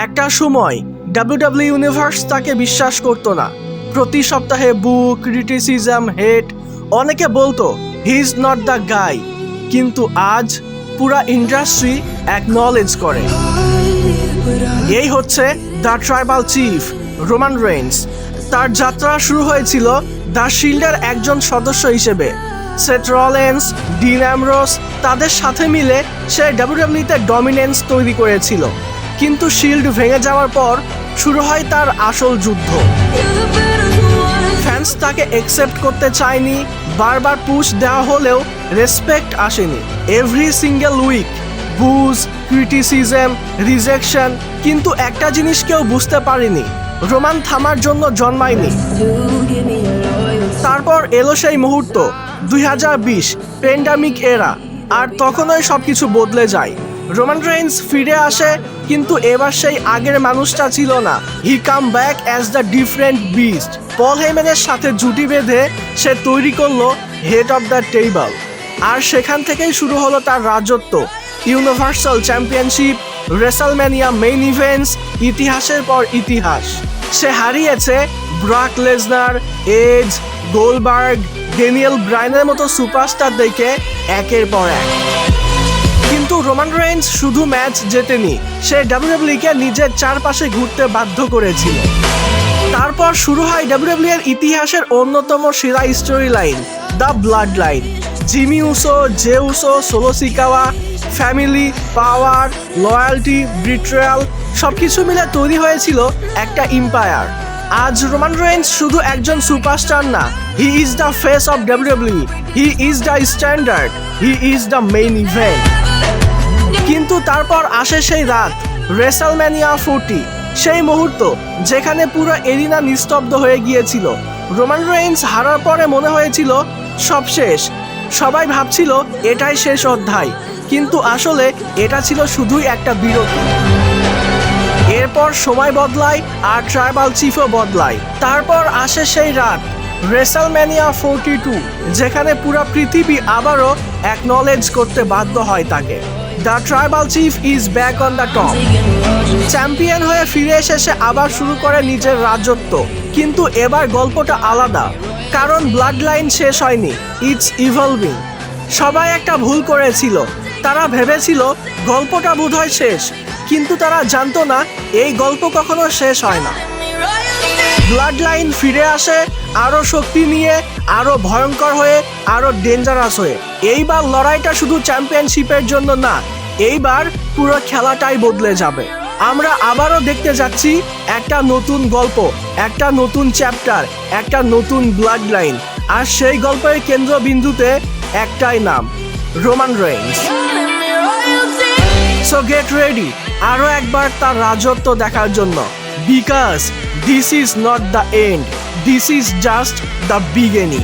একটা সময় WWE universe তাকে বিশ্বাস করতো না। প্রতি সপ্তাহে বুক, ক্রিটিসিজম, হেট, অনেকে বলতো he is not the guy. কিন্তু আজ পুরা ইন্ডাস্ট্রি অ্যাকনলেজ করে। এই হচ্ছে the tribal chief Roman Reigns. তার যাত্রা শুরু হয়েছিল দ্য শিল্ডের একজন সদস্য হিসেবে। সেথ রলিন্স, ডিন অ্যামব্রোস তাদের সাথে মিলে সে ডাব্লিউডাব্লিউতে ডমিনেন্স তৈরি করেছিল। কিন্তু শিল্ড ভেঙে যাওয়ার পর শুরু হয় তার আসল যুদ্ধ। ফ্যান্স তাকে অ্যাকসেপ্ট করতে চায়নি, বারবার পুশ দেওয়া হলেও রেসপেক্ট আসেনি। এভরি সিঙ্গেল উইক বুজ, ক্রিটিসিজম, রিজেকশন। কিন্তু একটা জিনিস কেউ বুঝতে পারেনি, রোমান থামার জন্য জন্মায়নি। তারপর এলো সেই মুহূর্ত 2020 প্যান্ডামিক এরা, আর তখনই সবকিছু বদলে যায়। রোমান রেইন্স ফিরে আসে, কিন্তু এবার সেই আগের মানুষটা ছিল না। He came back as the different beast. Paul হেইম্যানের সাথে জুটি বেঁধে সে তৈরি করলো হেড অফ দ্য টেবল। আর সেখান থেকেই শুরু হলো তার রাজত্ব। Universal championship, WrestleMania main events, ইতিহাসের পর ইতিহাস। সে হারিয়েছে Brock Lesnar, Edge, Goldberg, Daniel ব্রায়ানের মতো সুপারস্টারদেরকে একের পর এক। কিন্তু রোমান রেইন্স শুধু ম্যাচ জেতেনি, সে ডাব্লিউডাব্লিউকে নিজের চারপাশে ঘুরতে বাধ্য করেছিল। তারপর শুরু হয় ডাব্লিউডাব্লিউ এর ইতিহাসের অন্যতম সেরা storyline, the Bloodline. Jimmy Uso, Jey Uso, Solo Sikoa, family, power, loyalty, betrayal সবকিছু মিলে তৈরি হয়েছিল একটা এম্পায়ার। আজ রোমান রেইন্স শুধু একজন সুপারস্টার না, he is the face of WWE, he is the standard, he is the main event. কিন্তু তারপর আসে সেই রাত, রেসলম্যানিয়া 40, সেই মুহূর্ত যেখানে পুরো এরিনা নিস্তব্ধ হয়ে গিয়েছিল। রোমান রেইন্স হারার পরে মনে হয়েছিল সব শেষ। সবাই ভাবছিল এটাই শেষ অধ্যায়, কিন্তু আসলে এটা ছিল শুধুই একটা বিরতি। এরপর সময় বদলায় আর ট্রাইবাল চিফও বদলায়। তারপর আসে সেই রাত, রেসলম্যানিয়া 42, যেখানে পুরো পৃথিবী আবারও অ্যাকনলেজ করতে বাধ্য হয় তাকে। The tribal chief is back on the top. Champion হয়ে ফিরে এসে সে আবার শুরু করে নিজের রাজত্ব। কিন্তু এবার গল্পটা আলাদা, কারণ ব্লাড লাইন শেষ হয়নি, ইটস ইভলভিং। সবাই একটা ভুল করেছিল, তারা ভেবেছিল গল্পটা বোধহয় শেষ, কিন্তু তারা জানতো না এই গল্প কখনো শেষ হয় না। ব্লাড লাইন ফিরে আসে আরো শক্তি নিয়ে, আরো ভয়ঙ্কর হয়ে, আরো ডেঞ্জারাস হয়ে। এইবার লড়াইটা শুধু চ্যাম্পিয়নশিপের জন্য না, এইবার পুরো খেলাটাই বদলে যাবে। আমরা আবারও দেখতে যাচ্ছি একটা নতুন গল্প, একটা নতুন চ্যাপ্টার, একটা নতুন ব্লাড লাইন। আর সেই গল্পের কেন্দ্রবিন্দুতে একটাই নাম, Roman Reigns. So get ready আরো একবার তার রাজত্ব দেখার জন্য, because this is not the end, this is just the beginning.